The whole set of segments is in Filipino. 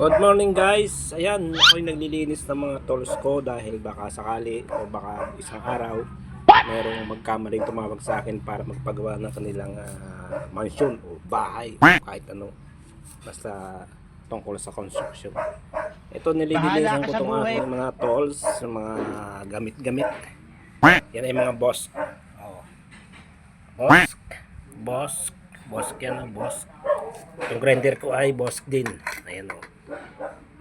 Good morning guys. Ayan, ako'y naglilinis ng mga tools ko dahil baka sakali o baka isang araw merong magkamaling tumawag sa akin para magpagawa ng kanilang mansion o bahay o kahit ano. Basta tungkol sa construction. Ito nililinisan Bahala ka ko sa itong buhay. aking mga tools, mga gamit-gamit. Yan ay mga boss. Oh. Boss. Boss. Boss yan, boss. Yung grinder ko ay boss din. Ayan o.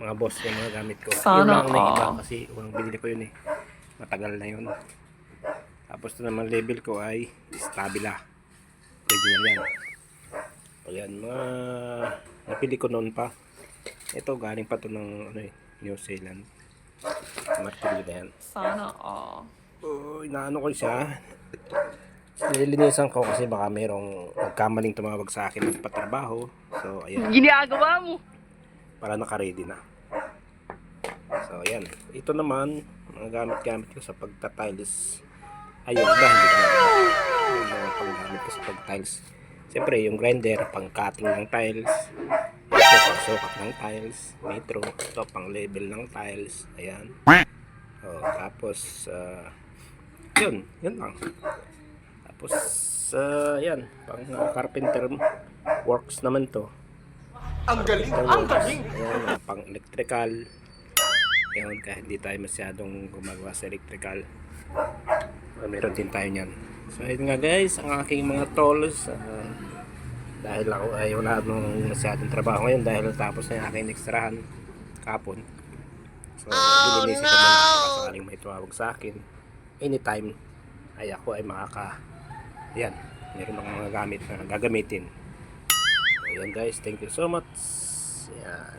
Mga boss yung mga gamit ko. Yun lang ang naiba kasi unang binili ko yun eh. Matagal na yun. Tapos ito naman label ko ay Stabila. Original yan. Ayan, mga napili ko noon pa. Ito galing pa to ng New Zealand. Martilyo na yan. Sana all. Inaano ko siya. Nililinisan ko kasi baka merong magkamaling tumawag sa akin ng patrabaho. So ayan. Ginagawa mo. Para naka-ready na. So ayan. Ito naman mga gamit-gamit ko sa pagta-tiles. Ayun ba, hindi ko na yung mga panggamit ko sa pag-tiles. Siyempre yung grinder pang cutting ng tiles. Ito pang sukat ng tiles. Metro. Ito pang level ng tiles. Ayan. Tapos yun lang. Tapos yan pang carpenter works naman to. Ang galing, ang galing. Ayan, pang electrical. Ayan, kahit hindi tayo masyadong gumagawa sa electrical, meron din tayo nyan. So ayun nga guys, ang aking mga tools. Dahil ako ay wala nung masyadong trabaho ngayon dahil tapos na yung aking extrahan kapon. So dilinisin ko na sakaling may tumawag sa akin anytime ay ako ay yan, meron akong mga gamit na gagamitin. Ayan guys, thank you so much. Yan.